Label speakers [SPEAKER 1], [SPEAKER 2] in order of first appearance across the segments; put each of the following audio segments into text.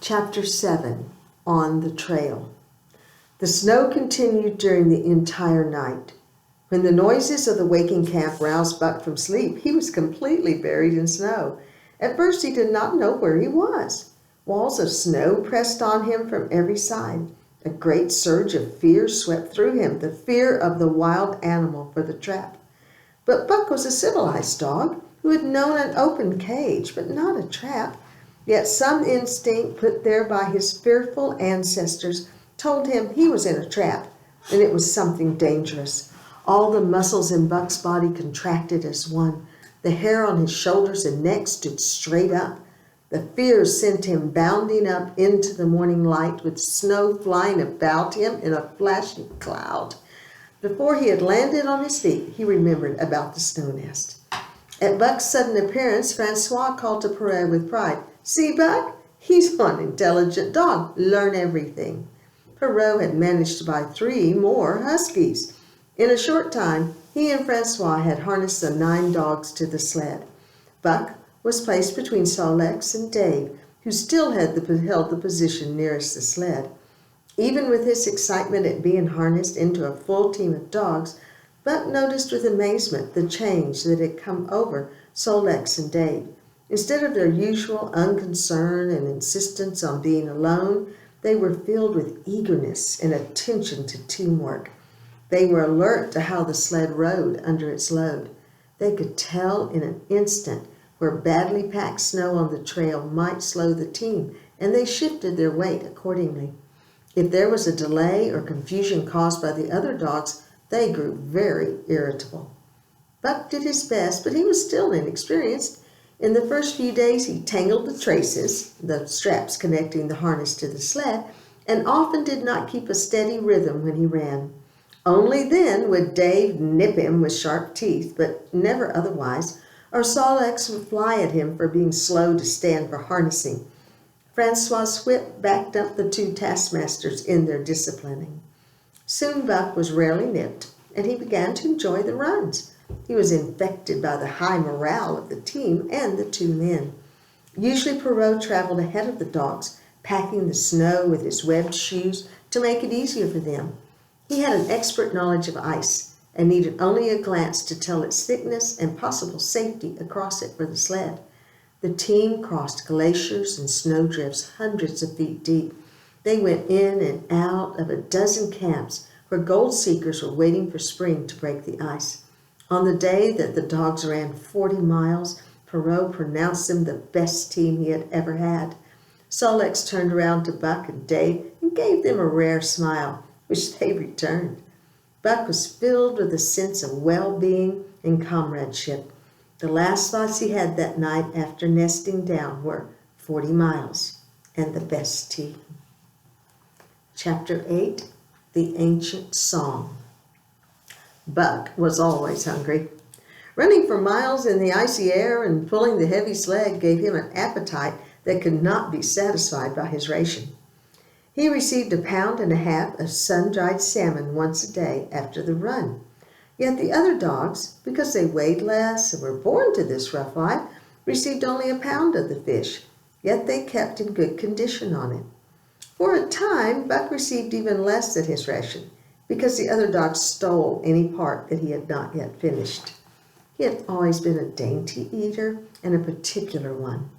[SPEAKER 1] Chapter 7, On the Trail. The snow continued during the entire night. When the noises of the waking camp roused Buck from sleep, he was completely buried in snow. At first he did not know where he was. Walls of snow pressed on him from every side. A great surge of fear swept through him, the fear of the wild animal for the trap. But Buck was a civilized dog who had known an open cage, but not a trap. Yet some instinct put there by his fearful ancestors told him he was in a trap, and it was something dangerous. All the muscles in Buck's body contracted as one. The hair on his shoulders and neck stood straight up. The fear sent him bounding up into the morning light with snow flying about him in a flashing cloud. Before he had landed on his feet, he remembered about the snow nest. At Buck's sudden appearance, Francois called to Perrault with pride, "See, Buck? He's one intelligent dog. Learn everything." Perrault had managed to buy 3 more huskies. In a short time, he and Francois had harnessed the 9 dogs to the sled. Buck was placed between Sol-leks and Dave, who still held the position nearest the sled. Even with his excitement at being harnessed into a full team of dogs, Buck noticed with amazement the change that had come over Sol-leks and Dave. Instead of their usual unconcern and insistence on being alone, they were filled with eagerness and attention to teamwork. They were alert to how the sled rode under its load. They could tell in an instant where badly packed snow on the trail might slow the team, and they shifted their weight accordingly. If there was a delay or confusion caused by the other dogs, they grew very irritable. Buck did his best, but he was still inexperienced. In the first few days, he tangled the traces, the straps connecting the harness to the sled, and often did not keep a steady rhythm when he ran. Only then would Dave nip him with sharp teeth, but never otherwise, or Sol-leks would fly at him for being slow to stand for harnessing. Francois' whip backed up the 2 taskmasters in their disciplining. Soon Buck was rarely nipped, and he began to enjoy the runs. He was infected by the high morale of the team and the 2 men. Usually Perrault traveled ahead of the dogs, packing the snow with his webbed shoes to make it easier for them. He had an expert knowledge of ice and needed only a glance to tell its thickness and possible safety across it for the sled. The team crossed glaciers and snowdrifts hundreds of feet deep. They went in and out of a dozen camps where gold seekers were waiting for spring to break the ice. On the day that the dogs ran 40 miles, Perrault pronounced them the best team he had ever had. Sol-leks turned around to Buck and Dave and gave them a rare smile, which they returned. Buck was filled with a sense of well-being and comradeship. The last thoughts he had that night after nesting down were 40 miles and the best team. Chapter 8, The Ancient Song. Buck was always hungry. Running for miles in the icy air and pulling the heavy sled gave him an appetite that could not be satisfied by his ration. He received 1.5 pounds of sun-dried salmon once a day after the run. Yet the other dogs, because they weighed less and were born to this rough life, received only 1 pound of the fish, yet they kept in good condition on it. For a time, Buck received even less than his ration, because the other dogs stole any part that he had not yet finished. He had always been a dainty eater and a particular one.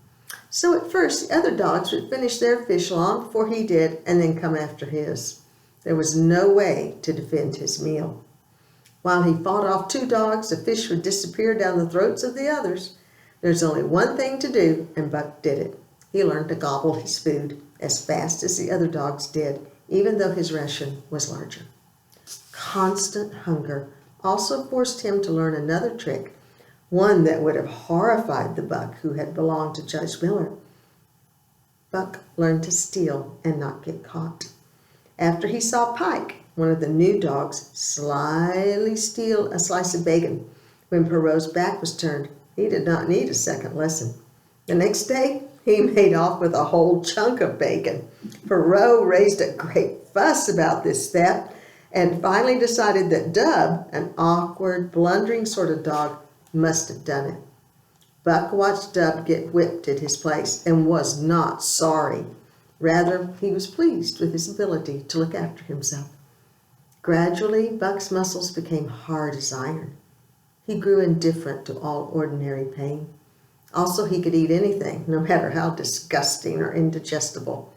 [SPEAKER 1] So at first, the other dogs would finish their fish long before he did and then come after his. There was no way to defend his meal. While he fought off 2 dogs, the fish would disappear down the throats of the others. There's only one thing to do, and Buck did it. He learned to gobble his food as fast as the other dogs did, even though his ration was larger. Constant hunger also forced him to learn another trick, one that would have horrified the Buck who had belonged to Judge Miller. Buck learned to steal and not get caught. After he saw Pike, one of the new dogs, slyly steal a slice of bacon when Perrault's back was turned, he did not need a second lesson. The next day, he made off with a whole chunk of bacon. Perrault raised a great fuss about this theft and finally decided that Dub, an awkward, blundering sort of dog, must have done it. Buck watched Dub get whipped at his place and was not sorry. Rather, he was pleased with his ability to look after himself. Gradually, Buck's muscles became hard as iron. He grew indifferent to all ordinary pain. Also, he could eat anything, no matter how disgusting or indigestible.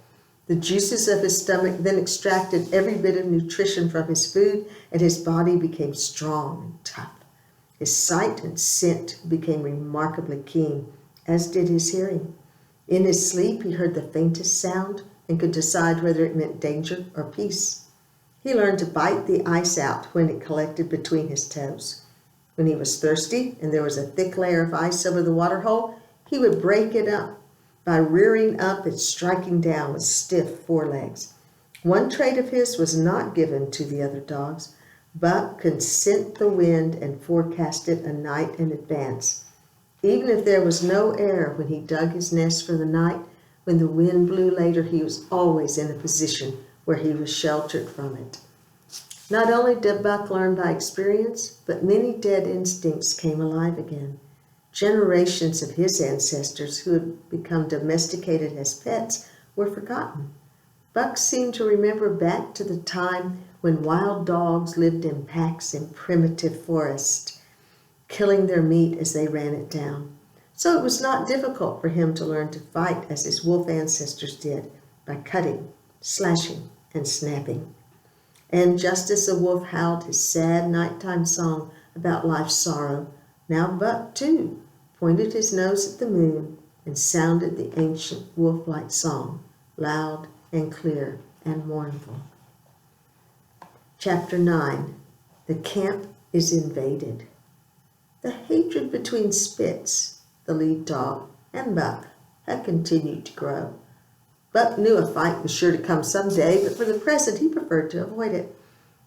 [SPEAKER 1] The juices of his stomach then extracted every bit of nutrition from his food, and his body became strong and tough. His sight and scent became remarkably keen, as did his hearing. In his sleep, he heard the faintest sound and could decide whether it meant danger or peace. He learned to bite the ice out when it collected between his toes. When he was thirsty and there was a thick layer of ice over the waterhole, he would break it up by rearing up and striking down with stiff forelegs. One trait of his was not given to the other dogs. Buck could scent the wind and forecast it a night in advance. Even if there was no air when he dug his nest for the night, when the wind blew later, he was always in a position where he was sheltered from it. Not only did Buck learn by experience, but many dead instincts came alive again. Generations of his ancestors who had become domesticated as pets were forgotten. Buck seemed to remember back to the time when wild dogs lived in packs in primitive forests, killing their meat as they ran it down. So it was not difficult for him to learn to fight as his wolf ancestors did, by cutting, slashing, and snapping. And just as the wolf howled his sad nighttime song about life's sorrow, now Buck, too, pointed his nose at the moon and sounded the ancient wolf-like song, loud and clear and mournful. Chapter 9. The Camp is Invaded. The hatred between Spitz, the lead dog, and Buck had continued to grow. Buck knew a fight was sure to come someday, but for the present he preferred to avoid it.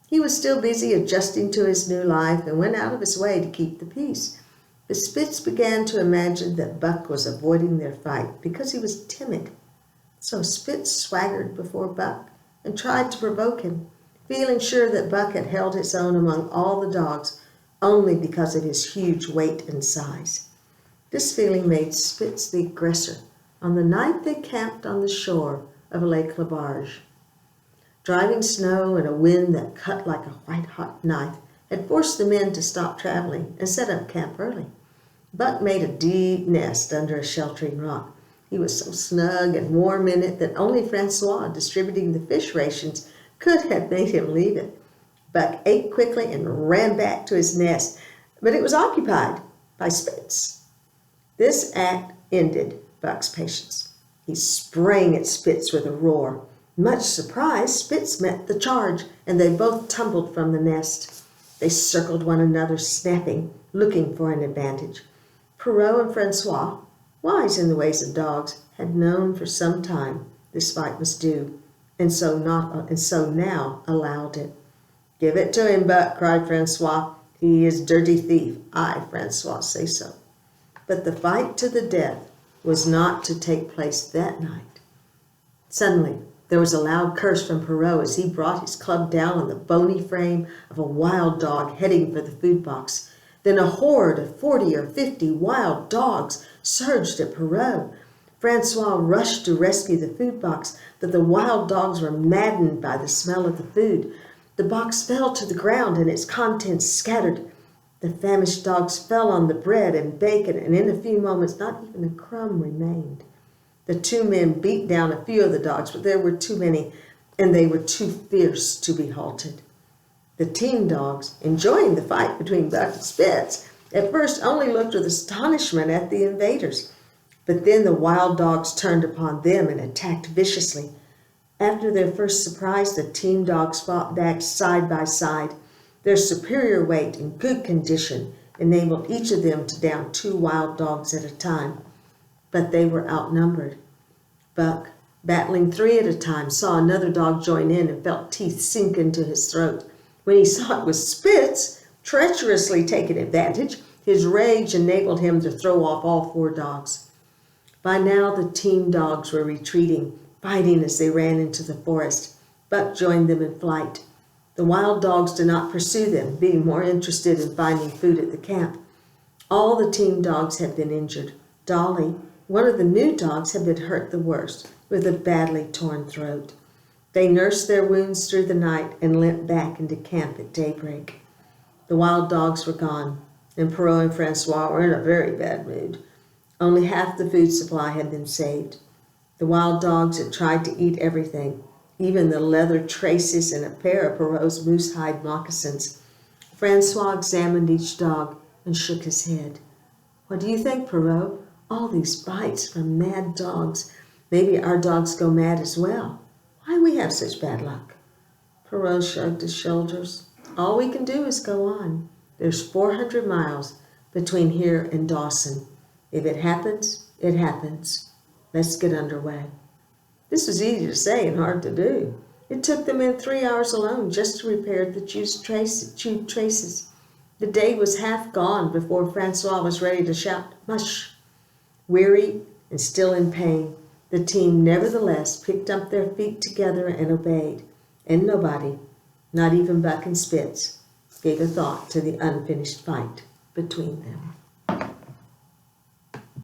[SPEAKER 1] He was still busy adjusting to his new life and went out of his way to keep the peace. But Spitz began to imagine that Buck was avoiding their fight because he was timid. So Spitz swaggered before Buck and tried to provoke him, feeling sure that Buck had held his own among all the dogs only because of his huge weight and size. This feeling made Spitz the aggressor on the night they camped on the shore of Lake Labarge. Driving snow and a wind that cut like a white-hot knife had forced the men to stop traveling and set up camp early. Buck made a deep nest under a sheltering rock. He was so snug and warm in it that only Francois, distributing the fish rations, could have made him leave it. Buck ate quickly and ran back to his nest, but it was occupied by Spitz. This act ended Buck's patience. He sprang at Spitz with a roar. Much surprised, Spitz met the charge, and they both tumbled from the nest. They circled one another, snapping, looking for an advantage. Perrault and Francois, wise in the ways of dogs, had known for some time this fight was due, and so now allowed it. "Give it to him, Buck," cried Francois. "He is dirty thief. I, Francois, say so." But the fight to the death was not to take place that night. Suddenly, there was a loud curse from Perrault as he brought his club down on the bony frame of a wild dog heading for the food box. Then a horde of 40 or 50 wild dogs surged at Perrault. Francois rushed to rescue the food box, but the wild dogs were maddened by the smell of the food. The box fell to the ground and its contents scattered. The famished dogs fell on the bread and bacon, and in a few moments not even a crumb remained. The two men beat down a few of the dogs, but there were too many, and they were too fierce to be halted. The team dogs, enjoying the fight between Buck and Spitz, at first only looked with astonishment at the invaders. But then the wild dogs turned upon them and attacked viciously. After their first surprise, the team dogs fought back side by side. Their superior weight and good condition enabled each of them to down 2 wild dogs at a time. But they were outnumbered. Buck, battling 3 at a time, saw another dog join in and felt teeth sink into his throat. When he saw it was Spitz treacherously taking advantage, his rage enabled him to throw off all 4 dogs. By now the team dogs were retreating, fighting as they ran into the forest. Buck joined them in flight. The wild dogs did not pursue them, being more interested in finding food at the camp. All the team dogs had been injured. Dolly, one of the new dogs, had been hurt the worst. with a badly torn throat. They nursed their wounds through the night and limped back into camp at daybreak. The wild dogs were gone, and Perrault and Francois were in a very bad mood. Only half the food supply had been saved. The wild dogs had tried to eat everything, even the leather traces in a pair of Perrault's moose-hide moccasins. Francois examined each dog and shook his head. "What do you think, Perrault? All these bites from mad dogs. Maybe our dogs go mad as well. Why we have such bad luck?" Perrault shrugged his shoulders. "All we can do is go on. There's 400 miles between here and Dawson. If it happens, it happens. Let's get underway." This was easy to say and hard to do. It took the men 3 hours alone just to repair the chewed traces. The day was half gone before Francois was ready to shout, "Mush!" Weary and still in pain, the team nevertheless picked up their feet together and obeyed, and nobody, not even Buck and Spitz, gave a thought to the unfinished fight between them.